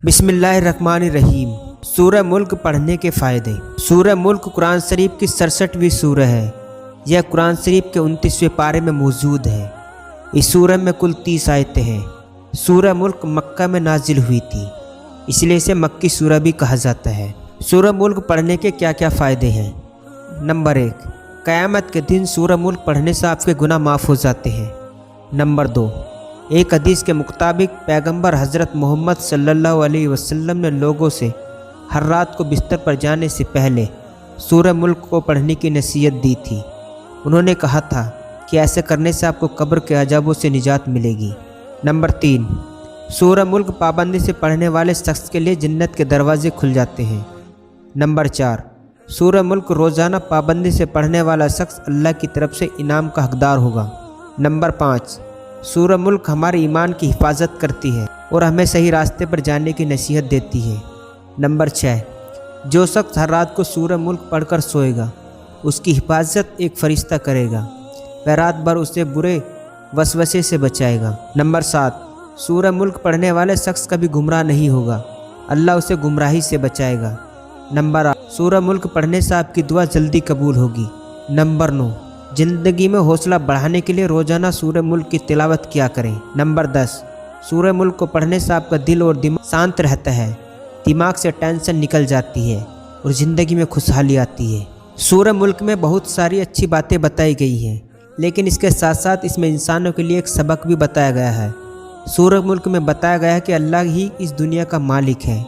बिस्मिल्लाहिर्रहमानिर्रहीम। सूरह मुल्क पढ़ने के फ़ायदे। सूरह मुल्क कुरान शरीफ की 67वीं सूरह है। यह कुरान शरीफ के 29वें पारे में मौजूद है। इस सूरह में कुल 30 आयतें हैं। सूरह मुल्क मक्का में नाजिल हुई थी, इसलिए इसे मक्की सूरह भी कहा जाता है। सूरह मुल्क पढ़ने के क्या क्या फ़ायदे हैं। नंबर 1, क़यामत के दिन सूरह मुल्क पढ़ने से आपके गुनाह माफ़ हो जाते हैं। नंबर 2, एक हदीस के मुताबिक पैगंबर हज़रत मोहम्मद सल्लल्लाहु अलैहि वसल्लम ने लोगों से हर रात को बिस्तर पर जाने से पहले सूरह मुल्क को पढ़ने की नसीहत दी थी। उन्होंने कहा था कि ऐसे करने से आपको कब्र के अजाबों से निजात मिलेगी। नंबर 3, सूरह मुल्क पाबंदी से पढ़ने वाले शख्स के लिए जन्नत के दरवाजे खुल जाते हैं। नंबर 4, सूरह मुल्क रोज़ाना पाबंदी से पढ़ने वाला शख्स अल्लाह की तरफ से इनाम का हकदार होगा। नंबर 5, सूरह मुल्क हमारे ईमान की हिफाजत करती है और हमें सही रास्ते पर जाने की नसीहत देती है। नंबर 6, जो शख्स हर रात को सूरह मुल्क पढ़कर सोएगा उसकी हिफाजत एक फ़रिश्ता करेगा। वह रात भर उसे बुरे वसवसे से बचाएगा। नंबर 7, सूरह मुल्क पढ़ने वाले शख्स कभी गुमराह नहीं होगा, अल्लाह उसे गुमराही से बचाएगा। नंबर 8, सूरह मुल्क पढ़ने से आपकी दुआ जल्दी कबूल होगी। नंबर 9, ज़िंदगी में हौसला बढ़ाने के लिए रोज़ाना सूरह मुल्क की तिलावत किया करें। नंबर 10, सूरह मुल्क को पढ़ने से आपका दिल और दिमाग शांत रहता है, दिमाग से टेंशन निकल जाती है और ज़िंदगी में खुशहाली आती है। सूरह मुल्क में बहुत सारी अच्छी बातें बताई गई हैं, लेकिन इसके साथ साथ इसमें इंसानों के लिए एक सबक भी बताया गया है। सूरह मुल्क में बताया गया है कि अल्लाह ही इस दुनिया का मालिक है,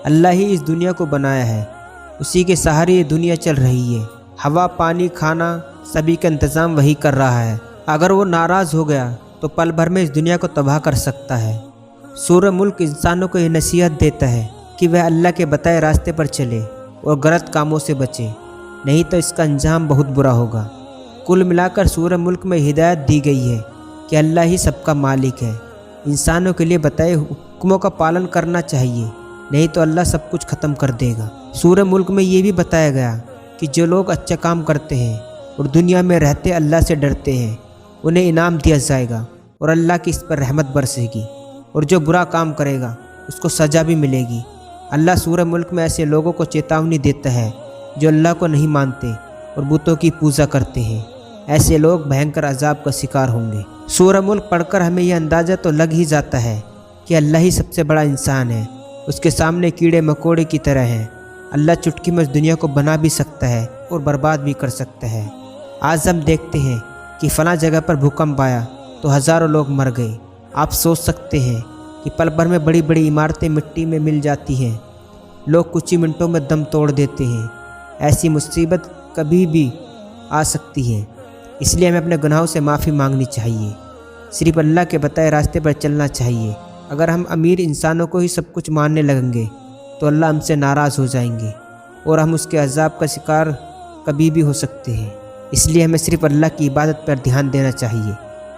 अल्लाह ही इस दुनिया को बनाया है, उसी के सहारे ये दुनिया चल रही है। हवा, पानी, खाना सभी का इंतज़ाम वही कर रहा है। अगर वो नाराज़ हो गया तो पल भर में इस दुनिया को तबाह कर सकता है। सूरह मुल्क इंसानों को ये नसीहत देता है कि वह अल्लाह के बताए रास्ते पर चले और गलत कामों से बचे, नहीं तो इसका अंजाम बहुत बुरा होगा। कुल मिलाकर सूरह मुल्क में हिदायत दी गई है कि अल्लाह ही सबका मालिक है। इंसानों के लिए बताए हुक्मों का पालन करना चाहिए, नहीं तो अल्लाह सब कुछ ख़त्म कर देगा। सूरह मुल्क में ये भी बताया गया कि जो लोग अच्छा काम करते हैं और दुनिया में रहते अल्लाह से डरते हैं, उन्हें इनाम दिया जाएगा और अल्लाह की इस पर रहमत बरसेगी, और जो बुरा काम करेगा उसको सज़ा भी मिलेगी। अल्लाह सूरह मुल्क में ऐसे लोगों को चेतावनी देता है जो अल्लाह को नहीं मानते और बुतों की पूजा करते हैं। ऐसे लोग भयंकर अजाब का शिकार होंगे। सूरह मुल्क पढ़कर हमें यह अंदाज़ा तो लग ही जाता है कि अल्लाह ही सबसे बड़ा इंसान है, उसके सामने कीड़े मकोड़े की तरह हैं। अल्लाह चुटकी में इस दुनिया को बना भी सकता है और बर्बाद भी कर सकता है। आज हम देखते हैं कि फ़लाँ जगह पर भूकंप आया तो हज़ारों लोग मर गए। आप सोच सकते हैं कि पल भर में बड़ी बड़ी इमारतें मिट्टी में मिल जाती हैं, लोग कुछ ही मिनटों में दम तोड़ देते हैं। ऐसी मुसीबत कभी भी आ सकती है, इसलिए हमें अपने गुनाहों से माफ़ी मांगनी चाहिए, सिर्फ अल्लाह के बताए रास्ते पर चलना चाहिए। अगर हम अमीर इंसानों को ही सब कुछ मानने लगेंगे तो अल्लाह हमसे नाराज़ हो जाएंगे और हम उसके अजाब का शिकार कभी भी हो सकते हैं। इसलिए हमें सिर्फ अल्लाह की इबादत पर ध्यान देना चाहिए,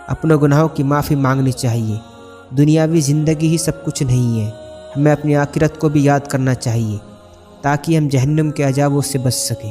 अपने गुनाहों की माफ़ी मांगनी चाहिए। दुनियावी ज़िंदगी ही सब कुछ नहीं है, हमें अपनी आखिरत को भी याद करना चाहिए ताकि हम जहन्नुम के अजाबों से बच सकें।